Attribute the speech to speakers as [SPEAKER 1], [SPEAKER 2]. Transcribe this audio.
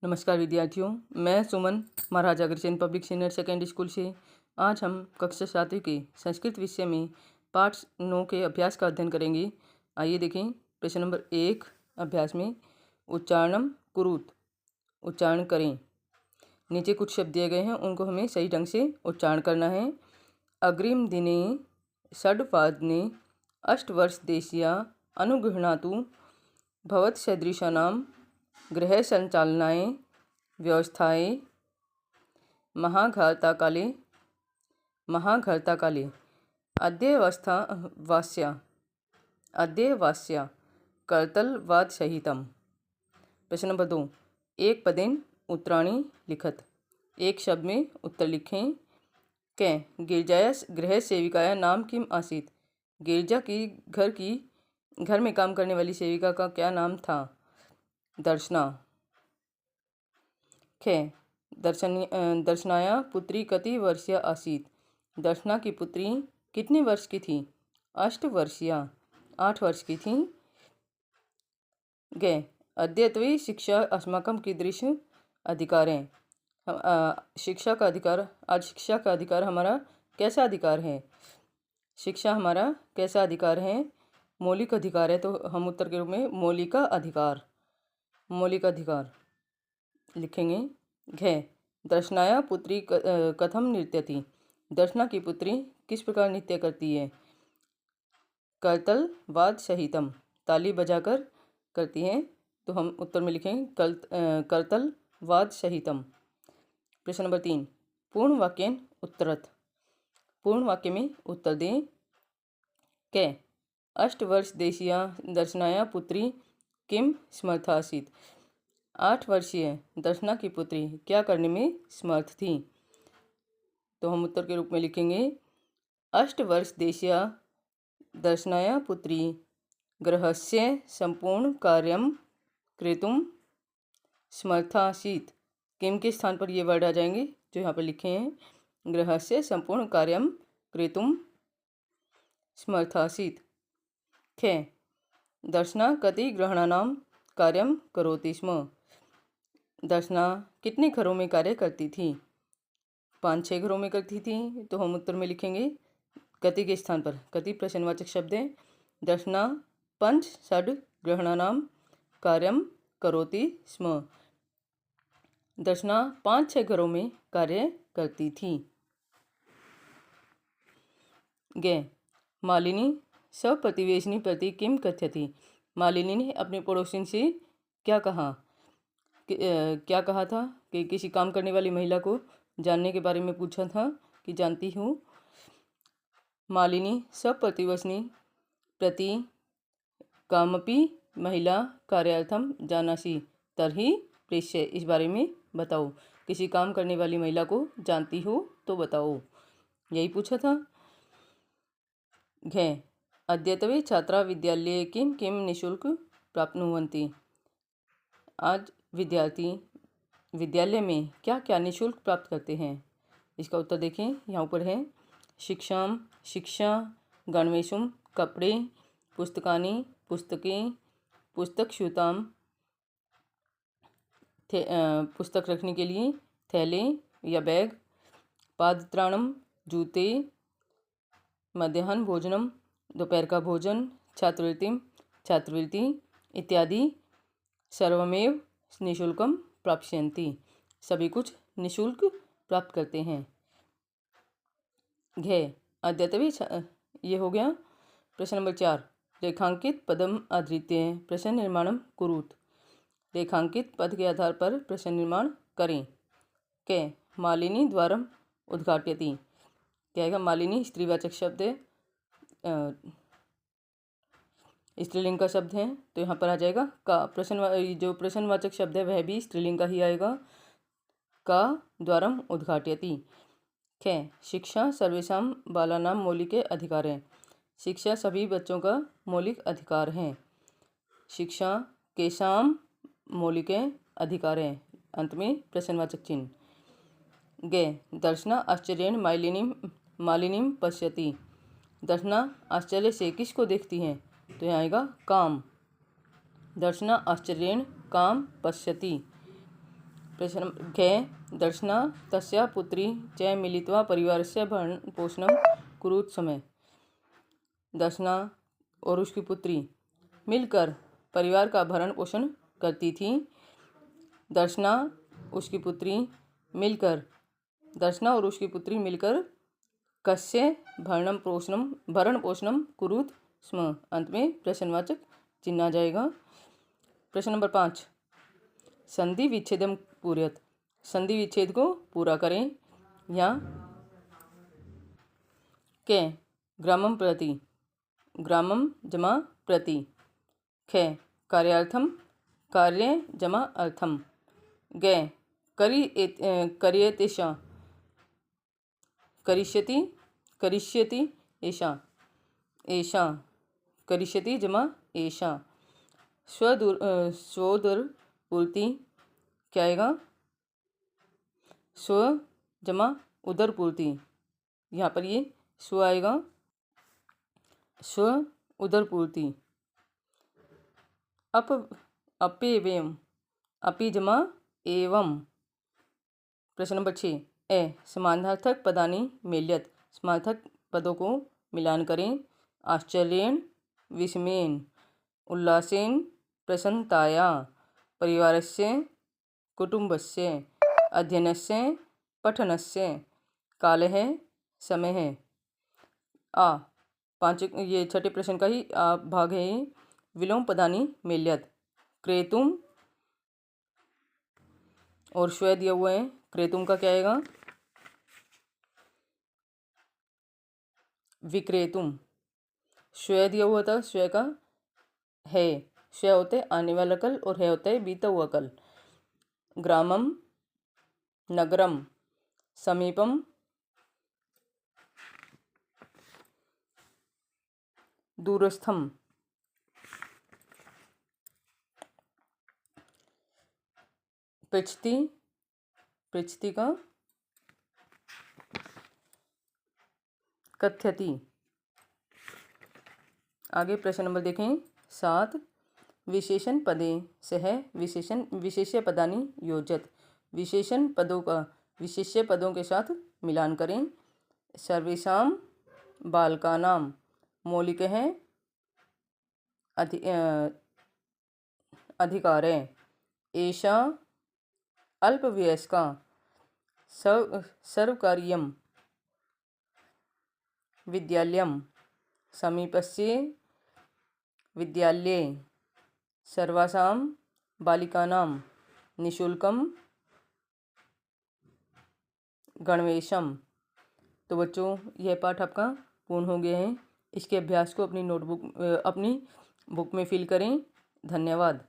[SPEAKER 1] नमस्कार विद्यार्थियों, मैं Suman Maharaja Agrasen public senior secondary school से। आज हम कक्षा 7वीं के संस्कृत विषय में पाठ 9 के अभ्यास का अध्ययन करेंगे। आइए देखें। प्रश्न नंबर 1 अभ्यास में उच्चारणम कुरुत, उच्चारण करें। नीचे कुछ शब्द दिए गए हैं, उनको हमें सही ढंग से उच्चारण करना है। अग्रिम दिने षड्वादने अष्टवर्षदेशीया अनुगृह्णातु भवत्सदृशानां गृह संचालनाय व्यवस्थाए महाघाताकाले अद्यवास्या कर्तलवादसहितम्। प्रश्न नंबर 2 एक पदेन उत्तराणि लिखत, एक शब्द में उत्तर लिखें। कै गिरजाया गृह सेविकाया नाम किम आसीत, गिरजा की घर में काम करने वाली सेविका का क्या नाम था। दर्शना। खे दर्शनाया पुत्री कति वर्षीय आसीत, दर्शना की पुत्री कितने वर्ष की थी। 8 वर्षीय, 8 वर्ष की थी। गे अद्यत्वे शिक्षा अस्माकं कीदृश अधिकार है, शिक्षा का अधिकार, आज शिक्षा का अधिकार हमारा कैसा अधिकार है। शिक्षा हमारा कैसा अधिकार है, मौलिक अधिकार है, तो हम उत्तर के रूप में मौलिक अधिकार लिखेंगे। घे दर्शनाया पुत्री कथम नृत्यति, दर्शना की पुत्री किस प्रकार नृत्य करती है। कर्तल वाद सहितम, ताली बजाकर करती है, तो हम उत्तर में लिखेंगे कर्तल वाद सहितम। प्रश्न नंबर 3 पूर्ण वाक्यन उत्तरत, पूर्ण वाक्य में उत्तर दें। कै 8 वर्ष देशिया दर्शनाया पुत्री किम समर्था आसीत, 8 वर्षीय दर्शना की पुत्री क्या करने में समर्थ थी, तो हम उत्तर के रूप में लिखेंगे 8 वर्ष देशिया दर्शनाया पुत्री गृहस्य संपूर्ण कार्यम कृतुम समर्थासीत। किम के स्थान पर ये वर्ड आ जाएंगे जो यहाँ पर लिखे हैं, गृहस्य संपूर्ण कार्यम कृतुम समर्थासीत। खे दर्शना कति ग्रहणानां कार्यम करोति स्म, दर्शना कितने घरों में कार्य करती थी। 5-6 घरों में करती थी, तो हम उत्तर में लिखेंगे कति के स्थान पर कति प्रश्नवाचक शब्द है। दर्शना 5-6 ग्रहणानां कार्यम करोति स्म, दर्शना 5-6 घरों में कार्य करती थी। गे मालिनी सप्रतिवेशिनी प्रति किम कथ्यति, मालिनी ने अपने पड़ोसिन से क्या कहा था कि किसी काम करने वाली महिला को जानने के बारे में पूछा था कि जानती हूँ। मालिनी सप्रतिवेशिनी प्रति कामपि महिला कार्यार्थम जानासी तर्हि प्रेष्य, इस बारे में बताओ, किसी काम करने वाली महिला को जानती हो तो बताओ, यही पूछा था। घे अद्यत्वे छात्रा विद्यालये किं किं निःशुल्क प्राप्नुवन्ति, आज विद्यार्थी विद्यालय में क्या क्या निःशुल्क प्राप्त करते हैं। इसका उत्तर देखें, यहाँ ऊपर है शिक्षा, गणवेशुम कपड़े, पुस्तकानि पुस्तकें, पुस्तकस्यूताम पुस्तक रखने के लिए थैले या बैग, पादत्राणम जूते, मध्याह्न भोजनम दोपहर का भोजन, छात्रवृत्ति इत्यादि सर्वमेव निःशुल्कम प्राप्स्यन्ति, सभी कुछ निःशुल्क प्राप्त करते हैं। घे अद्यत्वे ये हो गया। प्रश्न नंबर 4 रेखांकित पदम आधृत्य प्रश्न निर्माणम कुरुत, रेखांकित पद के आधार पर प्रश्न निर्माण करें। कै मालिनी द्वारम उद्घाटयति, क्या आएगा, मालिनी स्त्रीवाचक शब्द है, स्त्रीलिंग का शब्द है, तो यहाँ पर आ जाएगा का। जो प्रश्नवाचक शब्द है वह भी स्त्रीलिंग का ही आएगा, का द्वारम उद्घाटयति। खे शिक्षा सर्वेषां बालानां मौलिक अधिकार है, शिक्षा सभी बच्चों का मौलिक अधिकार है। शिक्षा केषां मौलिक अधिकार है, अंत में प्रश्नवाचक चिन्ह। गे दर्शना आश्चर्येण मालिनीम पश्यति, दर्शना आश्चर्य से किसको देखती है, तो यहाँ आएगा काम, दर्शना आश्चर्येण काम पश्यति। प्रश्न नंबर घे दर्शना तस्या पुत्री च मिलित्वा परिवारस्य भरण पोषणं कुरुत समय। दर्शना और उसकी पुत्री मिलकर परिवार का भरण पोषण करती थी। दर्शना उसकी पुत्री मिलकर दर्शना और उसकी पुत्री मिलकर कस्य भरण पोषणम कुरुत स्म। अंत में प्रश्नवाचक चिन्ह आ जाएगा। प्रश्न नंबर 5 संधि विच्छेदम पूर्यत। संधि विच्छेद को पूरा करें। यहाँ के ग्रामम प्रति ग्रामम जमा प्रति। खे कार्यार्थम कार्य जमा अर्थम। गे करियेतेषा करिष्यति करिष्यति एषा एषा करिष्यति जमा एषा। स्वोदर पूर्ति क्या आएगा? स्व जमा उदर पूर्ति। यहाँ पर ये स्व आएगा। स्व उदर पूर्ति। अपेवेम अपि जमा एवं। प्रश्न नंबर 6 समानार्थक पदानि मेल्यत। समानार्थक पदों को मिलान करें। आश्चर्येण विस्मयेन उल्लासेन प्रसन्नताया परिवारस्य कुटुंबस्य अध्ययनस्य पठनस्य कालः समय। आ 5 ये छठे प्रश्न का ही भाग है। विलोम पदानि मेल्यत। क्रेतुम और श्वे दिया हुआ है। क्रेतुम का क्या आएगा? विक्रेतुम। श्वे दिया हुआ था। श्वे का है। श्वे होते आने वाला कल और है होता है बीता हुआ कल। ग्रामम नगरम समीपम दूरस्थम। पृच्छति पृच्छति का कथ्यति। आगे प्रश्न नंबर देखें 7 विशेषण पदे सह विशेष्य पदानि योजत। विशेषण पदों का विशेष्य पदों के साथ मिलान करें। सर्वेषां बालकानां मौलिकः अधिकारे। एषा अल्पवयस्का सर्वकारीयं विद्यालयं समीपस्य विद्यालये सर्वासां बालिकानां निःशुल्कं गणवेशम। तो बच्चों यह पाठ आपका पूर्ण हो गया है। इसके अभ्यास को अपनी बुक में फिल करें। धन्यवाद।